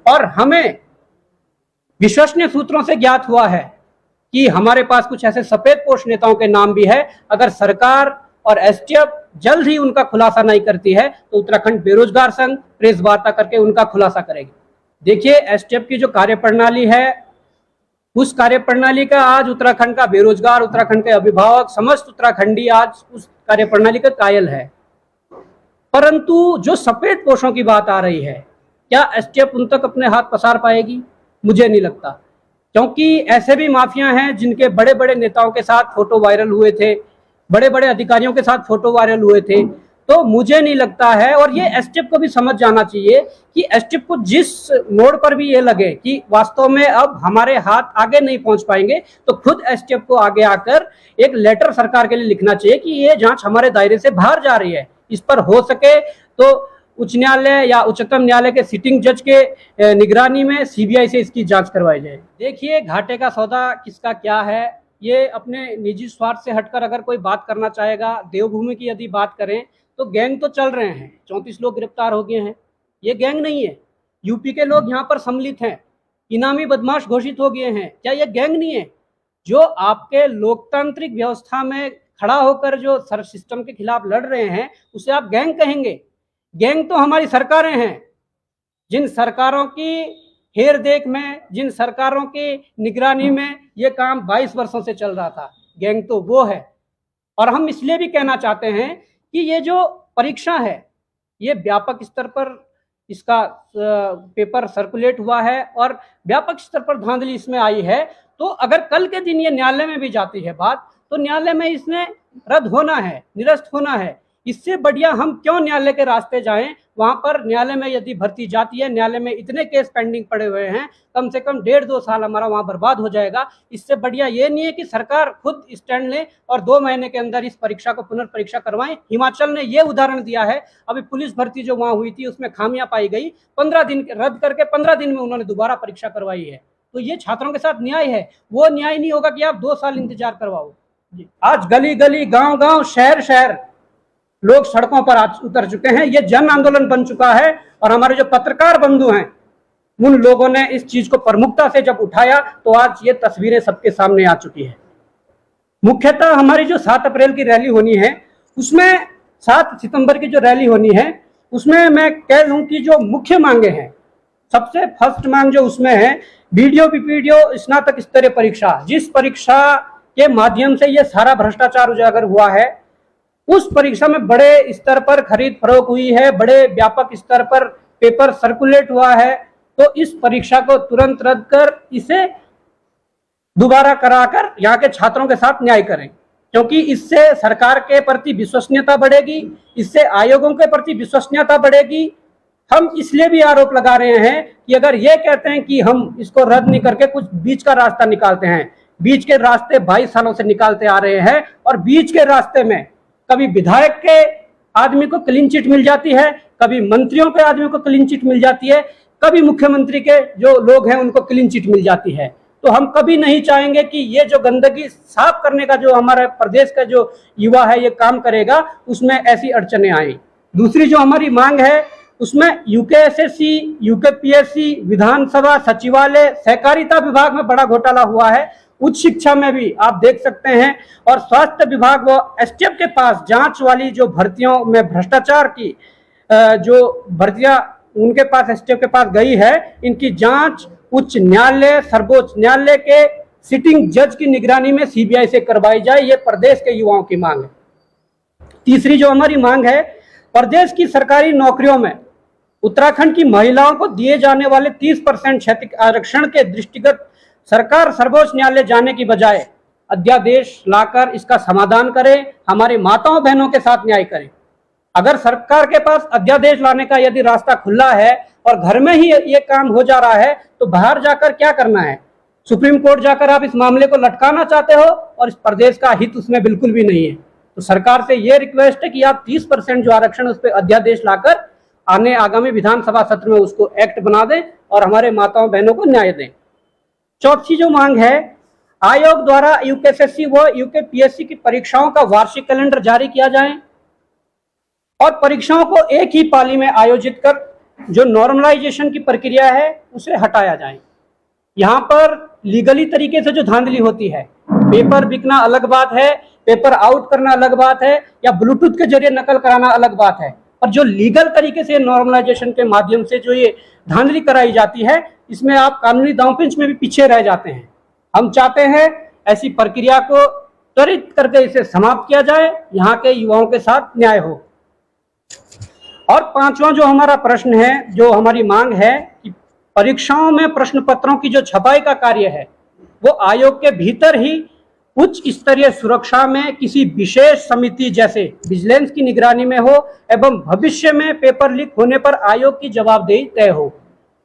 और हमें विश्वसनीय सूत्रों से ज्ञात हुआ है कि हमारे पास कुछ ऐसे सफेद पोश नेताओं के नाम भी है। अगर सरकार और एसटीएफ जल्द ही उनका खुलासा नहीं करती है तो उत्तराखंड बेरोजगार संघ प्रेस वार्ता करके उनका खुलासा करेगी। देखिए, एसटीएफ की जो कार्यप्रणाली है, उस कार्यप्रणाली का आज उत्तराखंड का बेरोजगार, उत्तराखंड के अभिभावक, समस्त उत्तराखंडी आज उस कार्यप्रणाली का कायल है। परंतु जो सफेद पोशों की बात आ रही है, क्या एसटीएफ उन तक अपने हाथ पसार पाएगी? मुझे नहीं लगता, क्योंकि ऐसे भी माफिया हैं जिनके बड़े बड़े नेताओं के साथ फोटो वायरल हुए थे, बड़े बड़े अधिकारियों के साथ फोटो वायरल हुए थे। तो मुझे नहीं लगता है, और ये एसटीएफ को भी समझ जाना चाहिए कि एसटीएफ को जिस मोड़ पर भी ये लगे कि वास्तव में अब हमारे हाथ आगे नहीं पहुंच पाएंगे, तो खुद एसटीएफ को आगे आकर एक लेटर सरकार के लिए लिखना चाहिए कि ये जांच हमारे दायरे से बाहर जा रही है। इस पर हो सके तो उच्च न्यायालय या उच्चतम न्यायालय के सिटिंग जज के निगरानी में सीबीआई से इसकी जांच करवाई जाए। देखिए, घाटे का सौदा किसका क्या है, ये अपने निजी स्वार्थ से हटकर अगर कोई बात करना चाहेगा, देवभूमि की यदि बात करें तो गैंग तो चल रहे हैं, 34 लोग गिरफ्तार हो गए हैं। ये गैंग नहीं है, यूपी के लोग यहाँ पर सम्मिलित हैं, इनामी बदमाश घोषित हो गए हैं। क्या ये गैंग नहीं है? जो आपके लोकतांत्रिक व्यवस्था में खड़ा होकर जो सर सिस्टम के खिलाफ लड़ रहे हैं, उसे आप गैंग कहेंगे? गैंग तो हमारी सरकारें हैं, जिन सरकारों की हेर देख में, जिन सरकारों की निगरानी में ये काम 22 वर्षों से चल रहा था। गैंग तो वो है। और हम इसलिए भी कहना चाहते हैं कि ये जो परीक्षा है, ये व्यापक स्तर पर इसका पेपर सर्कुलेट हुआ है और व्यापक स्तर पर धांधली इसमें आई है। तो अगर कल के दिन ये न्यायालय में भी जाती है बात, तो न्यायालय में इसने रद्द होना है, निरस्त होना है। इससे बढ़िया हम क्यों न्यायालय के रास्ते जाएं? वहां पर न्यायालय में यदि भर्ती जाती है, न्यायालय में इतने केस पेंडिंग पड़े हुए हैं, कम से कम 1.5-2 साल हमारा वहां बर्बाद हो जाएगा। इससे बढ़िया ये नहीं है कि सरकार खुद स्टैंड ले और 2 महीने के अंदर इस परीक्षा को पुनर्परीक्षा करवाएं। हिमाचल ने ये उदाहरण दिया है। अभी पुलिस भर्ती जो वहां हुई थी उसमें खामियां पाई गई, 15 दिन रद्द करके 15 दिन में उन्होंने दोबारा परीक्षा करवाई है। तो ये छात्रों के साथ न्याय है। वो न्याय नहीं होगा कि आप 2 साल इंतजार करवाओ। आज गली गली, गांव गांव, शहर शहर लोग सड़कों पर उतर चुके हैं। ये जन आंदोलन बन चुका है और हमारे जो पत्रकार बंधु हैं, उन लोगों ने इस चीज को प्रमुखता से जब उठाया तो आज ये तस्वीरें सबके सामने आ चुकी है। मुख्यतः हमारी जो 7 अप्रैल की रैली होनी है, उसमें 7 सितंबर की जो रैली होनी है, उसमें मैं कह लूं कि जो मुख्य मांगे हैं, सबसे फर्स्ट मांग जो उसमें है, वीडियो बीपीडीओ स्नातक स्तरीय परीक्षा, जिस परीक्षा के माध्यम से ये सारा भ्रष्टाचार उजागर हुआ है, उस परीक्षा में बड़े स्तर पर खरीद फरोख्त हुई है, बड़े व्यापक स्तर पर पेपर सर्कुलेट हुआ है। तो इस परीक्षा को तुरंत रद्द कर इसे दोबारा कराकर यहाँ के छात्रों के साथ न्याय करें, क्योंकि इससे सरकार के प्रति विश्वसनीयता बढ़ेगी, इससे आयोगों के प्रति विश्वसनीयता बढ़ेगी। हम इसलिए भी आरोप लगा रहे हैं कि अगर ये कहते हैं कि हम इसको रद्द नहीं करके कुछ बीच का रास्ता निकालते हैं, बीच के रास्ते 22 सालों से निकालते आ रहे हैं, और बीच के रास्ते में कभी विधायक के आदमी को क्लीन चिट मिल जाती है, कभी मंत्रियों के आदमी को क्लीन चिट मिल जाती है, कभी मुख्यमंत्री के जो लोग हैं उनको क्लीन चिट मिल जाती है। तो हम कभी नहीं चाहेंगे कि ये जो गंदगी साफ करने का जो हमारे प्रदेश का जो युवा है ये काम करेगा, उसमें ऐसी अड़चने आए। दूसरी जो हमारी मांग है, उसमें यूकेएसएससी, यूकेपीएससी, विधानसभा सचिवालय, सहकारिता विभाग में बड़ा घोटाला हुआ है। उच्च शिक्षा में भी आप देख सकते हैं, और स्वास्थ्य विभाग व एसटीएफ के पास जांच वाली जो भर्तियों में भ्रष्टाचार की जो भर्तियां उनके पास एसटीएफ के पास गई है, इनकी जांच उच्च न्यायालय, सर्वोच्च न्यायालय के सिटिंग जज की निगरानी में सीबीआई से करवाई जाए। ये प्रदेश के युवाओं की मांग है। तीसरी जो हमारी मांग है, प्रदेश की सरकारी नौकरियों में उत्तराखंड की महिलाओं को दिए जाने वाले 30% क्षेत्रीय आरक्षण के दृष्टिगत सरकार सर्वोच्च न्यायालय जाने की बजाय अध्यादेश लाकर इसका समाधान करे, हमारी माताओं बहनों के साथ न्याय करे। अगर सरकार के पास अध्यादेश लाने का यदि रास्ता खुला है और घर में ही ये काम हो जा रहा है, तो बाहर जाकर क्या करना है? सुप्रीम कोर्ट जाकर आप इस मामले को लटकाना चाहते हो, और इस प्रदेश का हित उसमें बिल्कुल भी नहीं है। तो सरकार से ये रिक्वेस्ट है कि आप 30% जो आरक्षण उस पर अध्यादेश लाकर आगामी विधानसभा सत्र में उसको एक्ट बना दें और हमारे माताओं बहनों को न्याय दें। चौथी जो मांग है, आयोग द्वारा यूकेएसएससी व यूकेपीएससी की परीक्षाओं का वार्षिक कैलेंडर जारी किया जाए और परीक्षाओं को एक ही पाली में आयोजित कर जो नॉर्मलाइजेशन की प्रक्रिया है उसे हटाया जाए। यहाँ पर लीगली तरीके से जो धांधली होती है, पेपर बिकना अलग बात है, पेपर आउट करना अलग बात है, या ब्लूटूथ के जरिए नकल कराना अलग बात है, और जो लीगल तरीके से नॉर्मलाइजेशन के माध्यम से जो ये धांधली कराई जाती है, इसमें आप कानूनी दांवपेच में भी पीछे रह जाते हैं। हम चाहते हैं ऐसी प्रक्रिया को त्वरित करके इसे समाप्त किया जाए, यहाँ के युवाओं के साथ न्याय हो। और पांचवा जो हमारा प्रश्न है, जो हमारी मांग है कि परीक्षाओं में प्रश्न पत्रों की जो छपाई का कार्य है वो आयोग के भीतर ही उच्च स्तरीय सुरक्षा में किसी विशेष समिति जैसे विजिलेंस की निगरानी में हो, एवं भविष्य में पेपर लीक होने पर आयोग की जवाबदेही तय हो।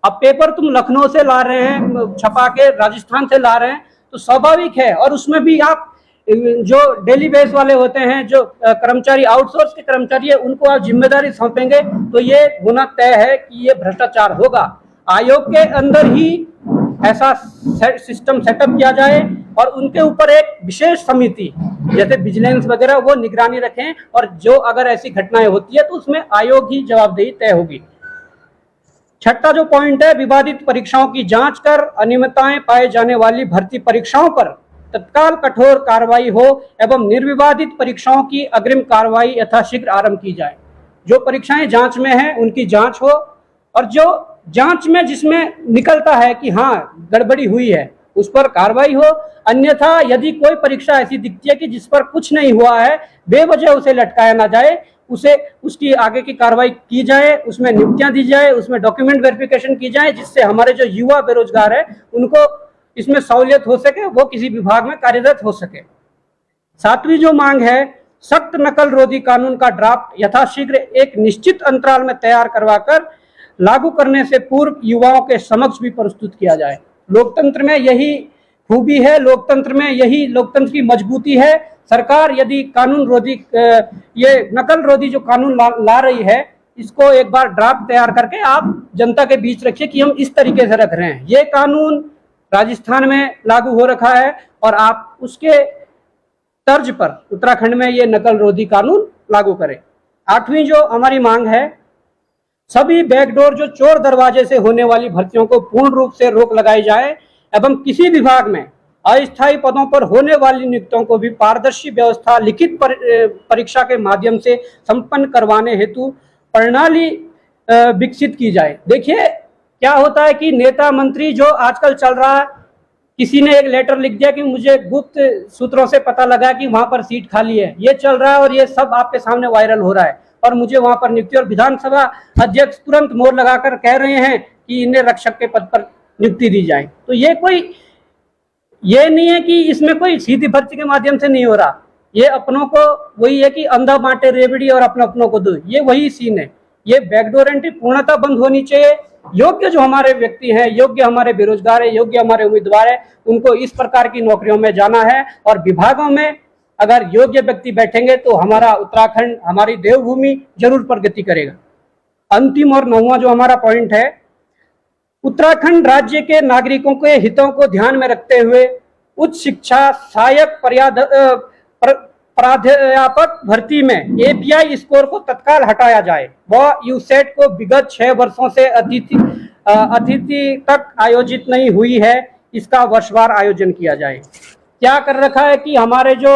अब पेपर तुम लखनऊ से ला रहे हैं, छपा के राजस्थान से ला रहे हैं, तो स्वाभाविक है, और उसमें भी आप जो डेली बेस वाले होते हैं, जो कर्मचारी आउटसोर्स के कर्मचारी है, उनको आप जिम्मेदारी सौंपेंगे, तो ये होना तय है कि ये भ्रष्टाचार होगा। आयोग के अंदर ही ऐसा सिस्टम सेटअप किया जाए और उनके ऊपर एक विशेष समिति जैसे विजिलेंस वगैरह वो निगरानी रखें, और जो अगर ऐसी घटनाएं होती है तो उसमें आयोग ही जवाबदेही तय होगी। छठा जो पॉइंट है, विवादित परीक्षाओं की जांच कर अनियमितताएं पाए जाने वाली भर्ती परीक्षाओं पर तत्काल कठोर कार्रवाई हो एवं निर्विवादित परीक्षाओं की अग्रिम कार्रवाई यथाशीघ्र आरंभ की जाए। जो परीक्षाएं जांच में हैं उनकी जांच हो, और जो जांच में जिसमें निकलता है कि हाँ गड़बड़ी हुई है उस पर कार्रवाई हो। अन्यथा यदि कोई परीक्षा ऐसी दिखती है कि जिस पर कुछ नहीं हुआ है, बेवजह उसे लटकाया ना जाए, उसे उसकी आगे की कार्रवाई की जाए, उसमें नियुक्तियां दी जाए, उसमें डॉक्यूमेंट वेरिफिकेशन की जाए, जिससे हमारे जो युवा बेरोजगार है उनको इसमें सहूलियत हो सके, वो किसी विभाग में कार्यरत हो सके। सातवीं जो मांग है, सख्त नकल रोधी कानून का ड्राफ्ट यथाशीघ्र एक निश्चित अंतराल में तैयार करवाकर लागू करने से पूर्व युवाओं के समक्ष भी प्रस्तुत किया जाए। लोकतंत्र में यही खूबी है, लोकतंत्र में यही लोकतंत्र की मजबूती है। सरकार यदि कानून रोधी ये नकल रोधी जो कानून ला रही है, इसको एक बार ड्राफ्ट तैयार करके आप जनता के बीच रखिए कि हम इस तरीके से रख रहे हैं। ये कानून राजस्थान में लागू हो रखा है और आप उसके तर्ज पर उत्तराखंड में ये नकल रोधी कानून लागू करें। आठवीं जो हमारी मांग है, सभी बैकडोर जो चोर दरवाजे से होने वाली भर्तियों को पूर्ण रूप से रोक लगाई जाए एवं किसी विभाग में अस्थायी पदों पर होने वाली नियुक्तियों को भी पारदर्शी व्यवस्था लिखित परीक्षा के माध्यम से संपन्न करवाने हेतु प्रणाली विकसित की जाए। देखिए क्या होता है कि नेता मंत्री जो आजकल चल रहा है, किसी ने एक लेटर लिख दिया कि मुझे गुप्त सूत्रों से पता लगा कि वहां पर सीट खाली है, ये चल रहा है और ये सब आपके सामने वायरल हो रहा है, और मुझे वहां पर नियुक्ति, और विधानसभा अध्यक्ष तुरंत मोहर लगाकर कह रहे हैं कि इन्हें रक्षक के पद पर नियुक्ति दी जाए। तो ये नहीं है कि इसमें कोई सीधी भर्ती के माध्यम से नहीं हो रहा, ये अपनों को वही है कि अंधा बांटे रेवड़ी और अपनों को दो, ये वही सीन है। ये बैकडोर एंट्री पूर्णतः बंद होनी चाहिए। योग्य जो हमारे व्यक्ति हैं, योग्य हमारे बेरोजगार है, योग्य हमारे उम्मीदवार है, उनको इस प्रकार की नौकरियों में जाना है, और विभागों में अगर योग्य व्यक्ति बैठेंगे तो हमारा उत्तराखंड, हमारी देवभूमि जरूर प्रगति करेगा। अंतिम और 9वां जो हमारा पॉइंट है, उत्तराखंड राज्य के नागरिकों के हितों को ध्यान में रखते हुए उच्च शिक्षा सहायक प्राध्यापक भर्ती में एपीआई स्कोर को तत्काल हटाया जाए। वह यूसेट को विगत 6 वर्षों से अतिथि तक आयोजित नहीं हुई है, इसका वर्षवार आयोजन किया जाए। क्या कर रखा है कि हमारे जो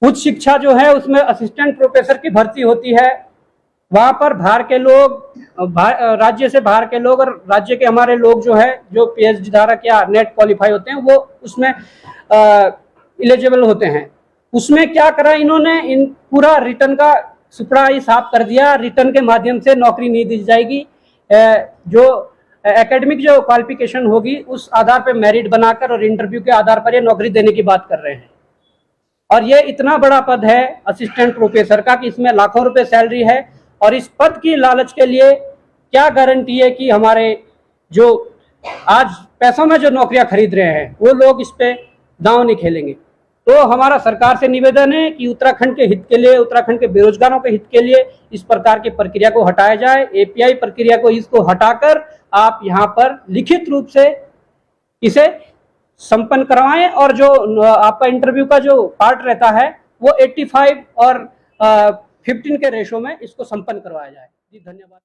उच्च शिक्षा जो है उसमें असिस्टेंट प्रोफेसर की भर्ती होती है, वहां पर बाहर के लोग, राज्य से बाहर के लोग और राज्य के हमारे लोग जो है, जो पीएचडी धारक या नेट क्वालिफाई होते हैं, वो उसमें एलिजिबल होते हैं। उसमें क्या करा इन्होंने, इन पूरा रिटर्न का सुपड़ा ही साफ कर दिया। रिटर्न के माध्यम से नौकरी नहीं दी जाएगी, जो एकेडमिक जो क्वालिफिकेशन होगी उस आधार पर मेरिट बनाकर और इंटरव्यू के आधार पर ये नौकरी देने की बात कर रहे हैं। और ये इतना बड़ा पद है असिस्टेंट प्रोफेसर का कि इसमें लाखों रुपए सैलरी है, और इस पद की लालच के लिए क्या गारंटी है कि हमारे जो आज पैसों में जो नौकरियां खरीद रहे हैं वो लोग इस पे दांव नहीं खेलेंगे। तो हमारा सरकार से निवेदन है कि उत्तराखंड के हित के लिए, उत्तराखंड के बेरोजगारों के हित के लिए इस प्रकार की प्रक्रिया को हटाया जाए। एपीआई प्रक्रिया को इसको हटाकर आप यहाँ पर लिखित रूप से इसे संपन्न करवाएं, और जो आपका इंटरव्यू का जो पार्ट रहता है वो 85 और 15 के रेशो में इसको संपन्न करवाया जाए। जी धन्यवाद।